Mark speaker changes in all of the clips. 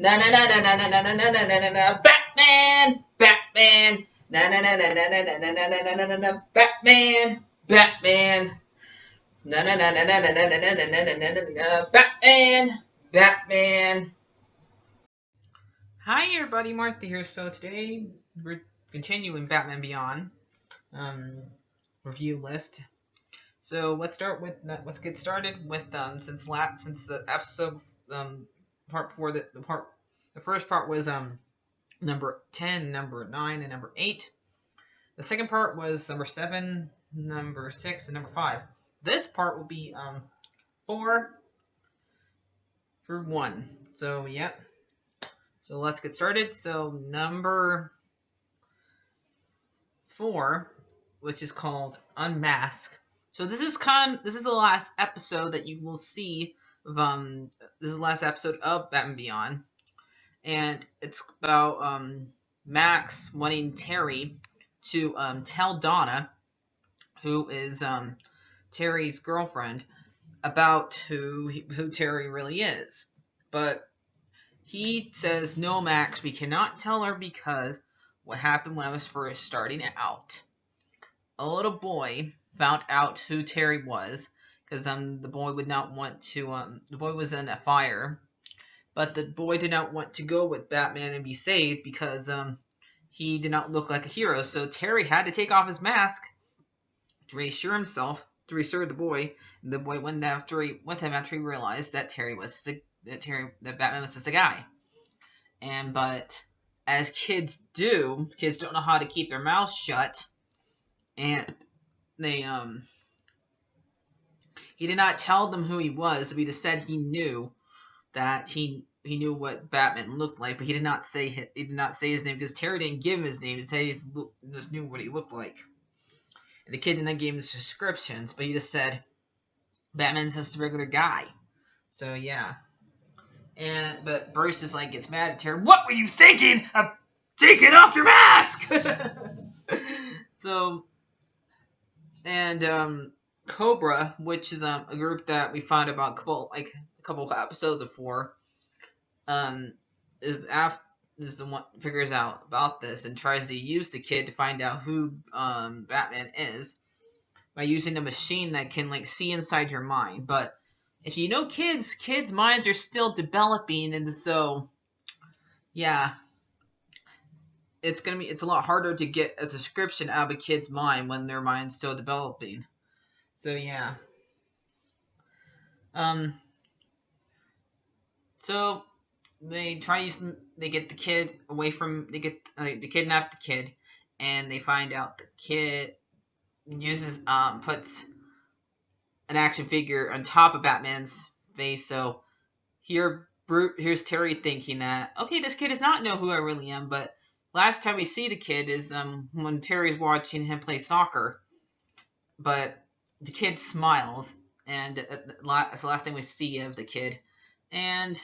Speaker 1: Na na na na na na na na na na na na Batman, Batman. Na na na na na na na na na na na na na Batman, Batman. Na na na na na na na na na na na na na na Batman, Batman. Hi everybody, Martha here. So today we're continuing Batman Beyond um review list. So let's get started with since the episode part before the first part was number 10, number 9, and number 8. The second part was number 7, number 6, and number 5. This part will be 4 for 1. So yeah. So let's get started. So number 4, which is called Unmask. So this is the last episode that you will see of this is the last episode of Batman Beyond, and it's about Max wanting Terry to tell Donna, who is Terry's girlfriend, about who Terry really is. But he says, "No, Max, we cannot tell her because what happened when I was first starting out. A little boy found out who Terry was because the boy would not want to. The boy was in a fire, but the boy did not want to go with Batman and be saved because he did not look like a hero. So Terry had to take off his mask to reassure himself, to reassure the boy. And the boy went after he realized that that Batman was just a guy. But as kids do, kids don't know how to keep their mouths shut, and they he did not tell them who he was. He just said he knew that he knew what Batman looked like, but he did not say his name because Terry didn't give him his name. He said he just knew what he looked like. And the kid did not give him his descriptions, but he just said Batman's just a regular guy. So yeah. But Bruce is like gets mad at Terry. What were you thinking of taking off your mask? So and Cobra, which is a group that we found about a couple episodes before, is the one figures out about this and tries to use the kid to find out who Batman is by using a machine that can like see inside your mind. But if you know kids minds are still developing, and so yeah, it's a lot harder to get a description out of a kid's mind when their mind's still developing. So yeah. So they get the kid away from they kidnap the kid, and they find out the kid puts an action figure on top of Batman's face. So here's Terry thinking that, okay, this kid does not know who I really am, but last time we see the kid is when Terry's watching him play soccer, but the kid smiles, and that's the last thing we see of the kid. And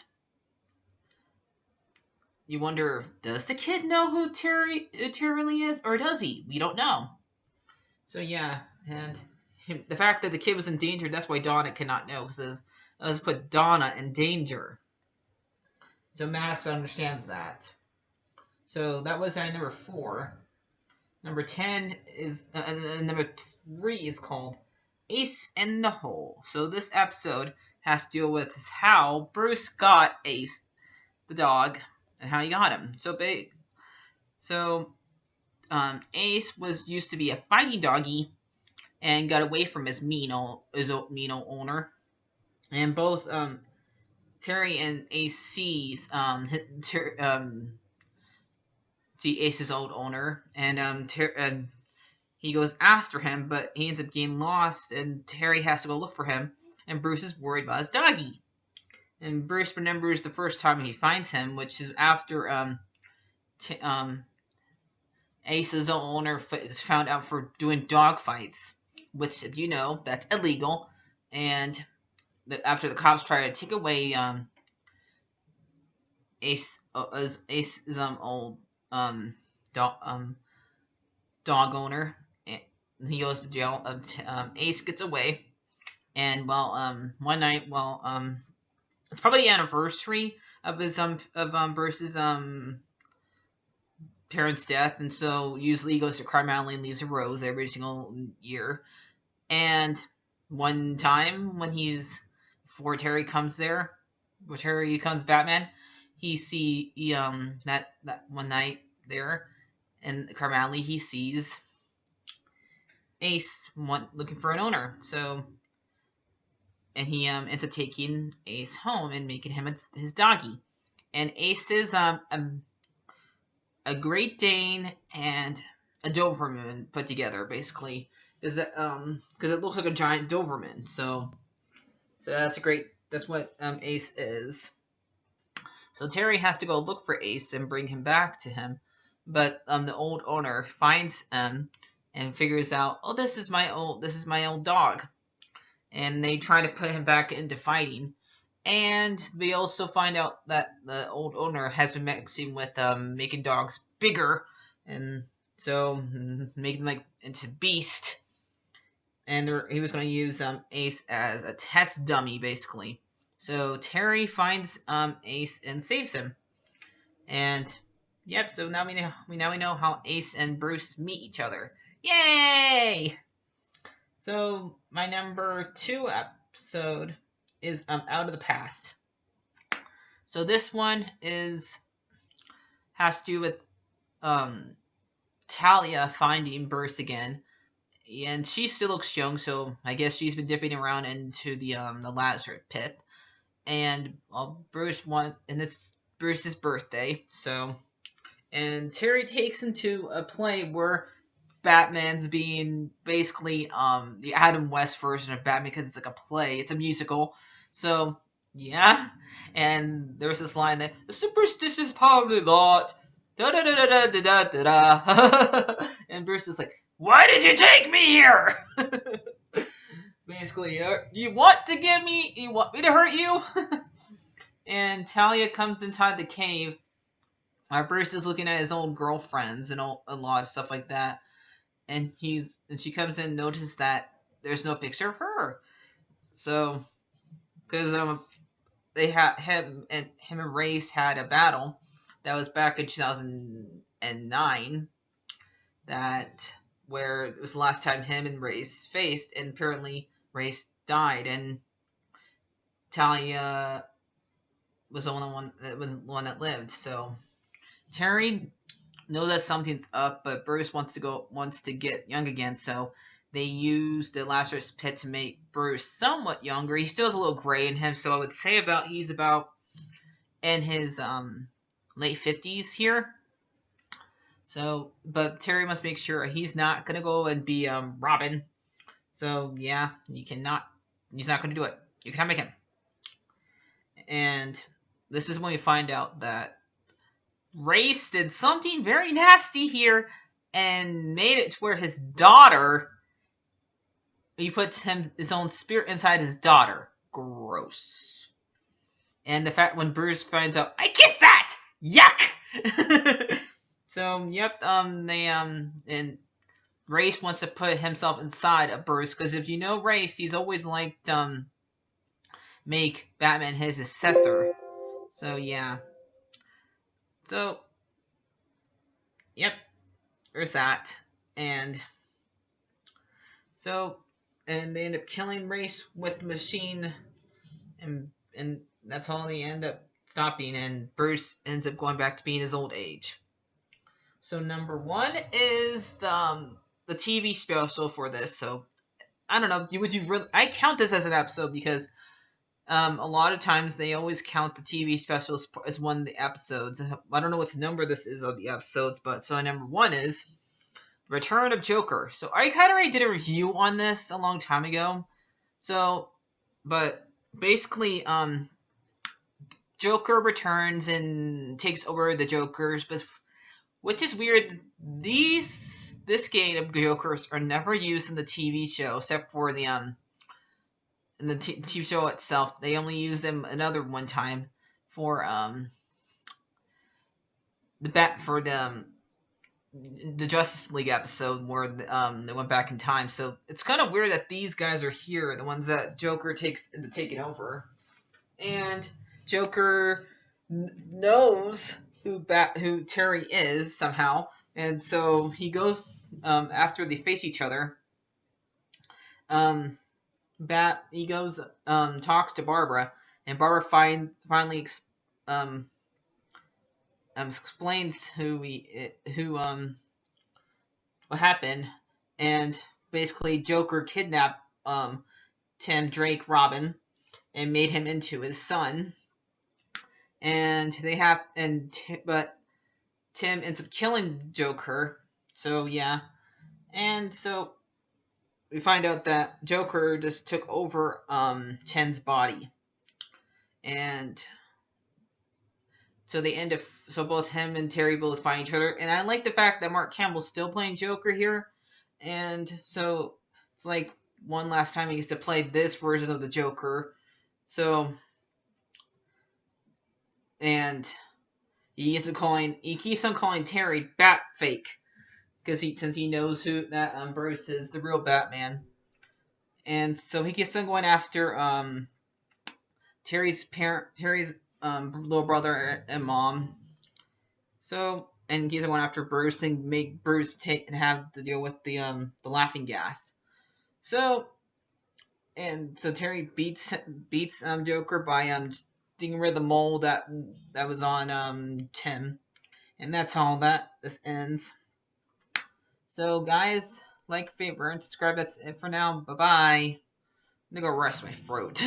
Speaker 1: you wonder, does the kid know who Terry really is, or does he? We don't know. So yeah, and the fact that the kid was in danger, that's why Donna cannot know, because it was put Donna in danger. So Max understands that. So that was our number 4. Number 10 is number 3 is called Ace in the Hole. So this episode has to deal with how Bruce got Ace, the dog, and how he got him. So Ace used to be a fighting doggy and got away from his mean old owner. And both Terry and Ace see Ace's old owner, and he goes after him, but he ends up getting lost, and Terry has to go look for him, and Bruce is worried about his doggy. And Bruce remembers the first time he finds him, which is after Ace's owner is found out for doing dog fights, which, if you know, that's illegal. And after the cops try to take away Ace's old dog owner, and he goes to jail. Ace gets away, and one night while it's probably the anniversary of his Bruce's parents' death, and so usually he goes to Crime Alley and leaves a rose every single year. And one time when before Terry comes there, before Terry becomes Batman, that one night there in Crime Alley, he sees Ace looking for an owner. So, and he ends up taking Ace home and making him his doggy. And Ace is a Great Dane and a Doberman put together, basically, because it looks like a giant Doberman. So that's great. That's what Ace is. So Terry has to go look for Ace and bring him back to him, but the old owner finds him and figures out, oh, this is my old dog, and they try to put him back into fighting. And we also find out that the old owner has been mixing with making dogs bigger, and so making them into beast. And he was going to use Ace as a test dummy, basically. So Terry finds Ace and saves him. And yep, so now we know how Ace and Bruce meet each other. Yay! So my number 2 episode is Out of the Past. So this one has to do with Talia finding Bruce again, and she still looks young, so I guess she's been dipping around into the Lazarus pit. And and it's Bruce's birthday, so, and Terry takes him to a play where Batman's being basically the Adam West version of Batman, because it's like a play, it's a musical. So yeah, and there's this line that the superstitious probably lot da da da da da da da da, and Bruce is like, "Why did you take me here?" Basically, you want me to hurt you? And Talia comes inside the cave. Bruce is looking at his old girlfriends and a lot of stuff like that. And she comes in and notices that there's no picture of her. So, because they had him and Race had a battle that was back in 2009. Where it was the last time him and Race faced, and apparently Race died, and Talia was the one that lived. So Terry knows that something's up, but Bruce wants to get young again. So they use the Lazarus pit to make Bruce somewhat younger. He still has a little gray in him, so I would say he's about in his late 50s here. So, but Terry must make sure he's not gonna go and be Robin. So yeah, he's not gonna do it. You cannot make him. And this is when we find out that Race did something very nasty here and made it to where his daughter, he puts his own spirit inside his daughter. Gross. And the fact when Bruce finds out, I kissed that! Yuck! So, yep, and Race wants to put himself inside of Bruce, because if you know Race, he's always liked, make Batman his successor. So, yeah. So, yep, there's that. And so, and they end up killing Race with the machine, and that's how they end up stopping, and Bruce ends up going back to being his old age. So number 1 is the TV special for this. So I don't know. I count this as an episode because a lot of times they always count the TV specials as one of the episodes. I don't know what number this is of the episodes, but so number 1 is Return of Joker. So I kind of already did a review on this a long time ago. So, but basically, Joker returns and takes over the Jokers, but which is weird. This game of Jokers are never used in the TV show, except for the in the TV show itself. They only use them another one time for the Justice League episode where they went back in time. So it's kind of weird that these guys are here, the ones that Joker takes into taking over. And Joker knows who Terry is somehow, and so he goes after they face each other. He goes talks to Barbara, and Barbara finally um, explains who what happened, and basically Joker kidnapped Tim Drake Robin and made him into his son, and but Tim ends up killing Joker. So yeah, and so we find out that Joker just took over Tim's body, and so they end up. So both him and Terry both find each other, and I like the fact that Mark Hamill's still playing Joker here, and so it's like one last time he gets to play this version of the Joker. So and he keeps on calling Terry Batfake because since he knows that Bruce is the real Batman, and so he keeps on going after Terry's little brother and mom. So and he's going after Bruce and make Bruce have to deal with the laughing gas. So Terry beats Joker by getting rid of the mole that was on Tim, and that's how this ends. So guys, like, favorite, and subscribe. That's it for now. Bye bye. I'm gonna go rest my throat.